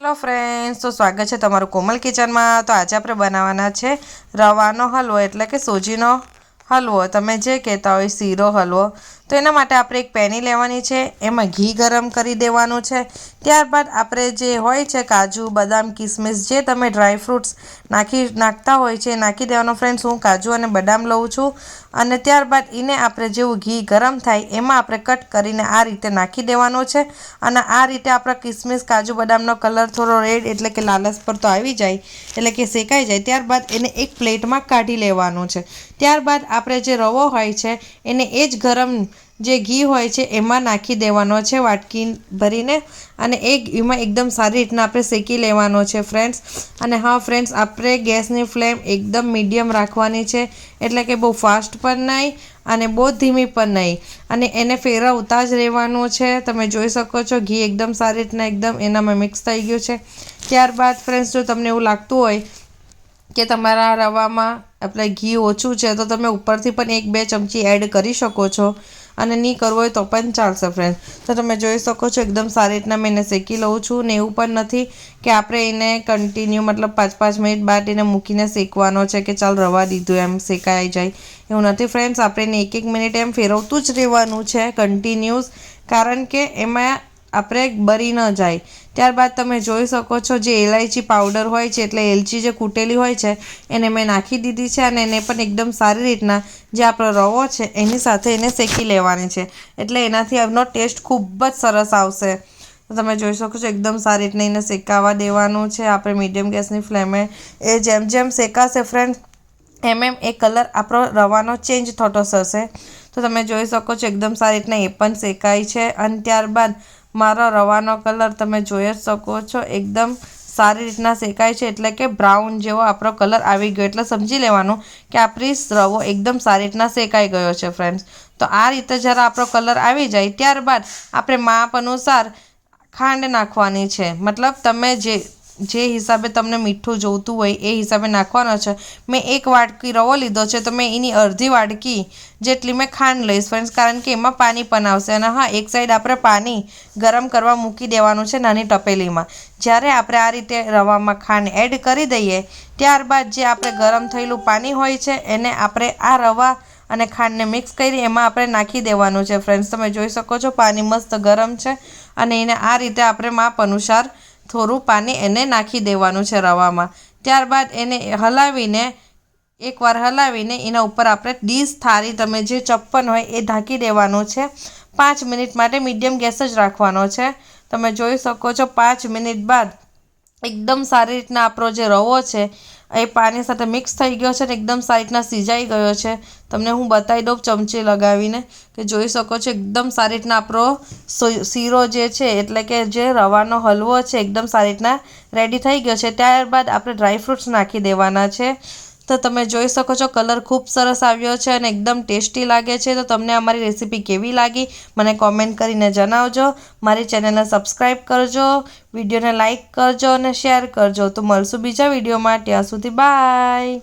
Hello friends, તો સ્વાગત છે તમારું કોમલ કિચનમાં। તો આજે આપણે બનાવવાના છે રવાનો હલવો એટલે કે સૂજીનો હલવો, તમે જે કહેતા હોય શીરો હલવો। તો એના માટે આપણે એક પેની લેવાની છે, એમાં ઘી ગરમ કરી દેવાનું છે। ત્યારબાદ આપણે જે હોય છે કાજુ બદામ કિસમિસ જે તમે ડ્રાયફ્રૂટ્સ નાખતા હોય છે નાખી દેવાનો। ફ્રેન્ડ્સ, હું કાજુ અને બદામ લઉં છું અને ત્યારબાદ એને આપણે જેવું ઘી ગરમ થાય એમાં આપણે કટ કરીને આ રીતે નાખી દેવાનું છે અને આ રીતે આપણા કિસમિસ કાજુ બદામનો કલર થોડો રેડ એટલે કે લાલચ પર તો આવી જાય એટલે કે શેકાઈ જાય। ત્યારબાદ એને એક પ્લેટમાં કાઢી લેવાનું છે। ત્યારબાદ આપણે જે રવો હોય છે એને એ જ ગરમ જે ઘી હોય છે એમાં નાખી દેવાનો છે વાટકી ભરીને અને એમાં એકદમ સારી રીતના આપણે શેકી લેવાનો છે ફ્રેન્ડ્સ। અને હા ફ્રેન્ડ્સ, આપણે ગેસની ફ્લેમ એકદમ મીડિયમ રાખવાની છે, એટલે કે બહુ ફાસ્ટ પણ નહીં અને બહુ ધીમી પણ નહીં, અને એને ફેરવતા જ રહેવાનું છે। તમે જોઈ શકો છો ઘી એકદમ સારી રીતના એકદમ એનામાં મિક્સ થઈ ગયું છે। ત્યારબાદ ફ્રેન્ડ્સ, જો તમને એવું લાગતું હોય કે તમારા રવામાં આપણે ઘી ઓછું છે તો તમે ઉપરથી પણ 1-2 ચમચી એડ કરી શકો છો, અને નહીં કરવું હોય તો પણ ચાલશે ફ્રેન્ડ્સ। તો તમે જોઈ શકો છો એકદમ સારી રીતના મેં એને શેકી લઉં છું, ને એવું પણ નથી કે આપણે એને કન્ટિન્યુ મતલબ 5-5 મિનિટ બાદ એને મૂકીને શેકવાનો છે કે ચાલ રવા દીધું એમ શેકાઈ જાય, એવું નથી ફ્રેન્ડ્સ। આપણે એને 1-1 મિનિટ એમ ફેરવતું જ રહેવાનું છે કન્ટિન્યુઅસ, કારણ કે એમાં આપણે બળી ન જાય। ત્યારબાદ તમે જોઈ શકો છો જે ઇલાયચી પાવડર હોય છે એટલે એલચી જે કૂટેલી હોય છે એને મેં નાખી દીધી છે, અને એને પણ એકદમ સારી રીતના જે આપણો રવો છે એની સાથે એને શેકી લેવાની છે, એટલે એનાથી એનો ટેસ્ટ ખૂબ જ સરસ આવશે। તો તમે જોઈ શકો છો એકદમ સારી રીતના એને શેકાવા દેવાનું છે આપણે મીડિયમ ગેસની ફ્લેમે। એ જેમ જેમ શેકાશે ફ્રેન્ડ એમ એ કલર આપણો રવાનો ચેન્જ થતો થશે। તો તમે જોઈ શકો છો એકદમ સારી રીતના એ પણ શેકાય છે, અને ત્યારબાદ મારો રવાનો કલર તમે જોઈ જ શકો છો એકદમ સારી રીતના શેકાય છે, એટલે કે બ્રાઉન જેવો આપણો કલર આવી ગયો, એટલે સમજી લેવાનું કે આપણી રવો એકદમ સારી રીતના શેકાઈ ગયો છે ફ્રેન્ડ્સ। તો આ રીતે જ્યારે આપણો કલર આવી જાય ત્યારબાદ આપણે માપ અનુસાર ખાંડ નાખવાની છે, મતલબ તમે જે હિસાબે તમને મીઠું જોઈતું હોય એ હિસાબે નાખવાનો છે। મેં 1 વાટકી રવો લીધો છે તો મેં એની અડધી વાટકી જેટલી મેં ખાંડ લઈશ ફ્રેન્ડ્સ, કારણ કે એમાં પાણી પણ આવશે। અને હા, એક સાઈડ આપણે પાણી ગરમ કરવા મૂકી દેવાનું છે નાની તપેલીમાં। જ્યારે આપણે આ રીતે રવામાં ખાંડ એડ કરી દઈએ ત્યારબાદ જે આપણે ગરમ થયેલું પાણી હોય છે એને આપણે આ રવા અને ખાંડને મિક્સ કરી એમાં આપણે નાખી દેવાનું છે ફ્રેન્ડ્સ। તમે જોઈ શકો છો પાણી મસ્ત ગરમ છે, અને એને આ રીતે આપણે માપ અનુસાર થોડું પાણી એને નાખી દેવાનું છે રવામાં। ત્યારબાદ એને એકવાર હલાવીને એના ઉપર આપણે ડીશ થાળી તમે જે ચપ્પન હોય એ ઢાંકી દેવાનું છે। 5 મિનિટ માટે મીડિયમ ગેસ જ રાખવાનો છે। તમે જોઈ શકો છો 5 મિનિટ બાદ એકદમ સારી રીતના આપણો જે રવો છે એ પાણી સાથે મિક્સ થઈ ગયો છે ને એકદમ સારી રીતના સિજાઈ ગયો છે। તમને હું બતાવી દઉં ચમચી લગાવીને કે જોઈ શકો છો એકદમ સારી રીતના આપણો શીરો જે છે એટલે કે જે રવાનો હલવો છે એકદમ સારી રીતના રેડી થઈ ગયો છે। ત્યારબાદ આપણે ડ્રાયફ્રૂટ્સ નાખી દેવાના છે। તો તમે જોઈ શકો છો કલર ખૂબ સરસ આવ્યો છે અને એકદમ ટેસ્ટી લાગે છે। તો તમને અમારી રેસીપી કેવી લાગી મને કોમેન્ટ કરીને જણાવજો। મારી ચેનલને સબસ્ક્રાઈબ કરજો, વિડીયોને લાઇક કરજો અને શેર કરજો। તો મળશું બીજા વિડીયોમાં, ત્યાં સુધી બાય।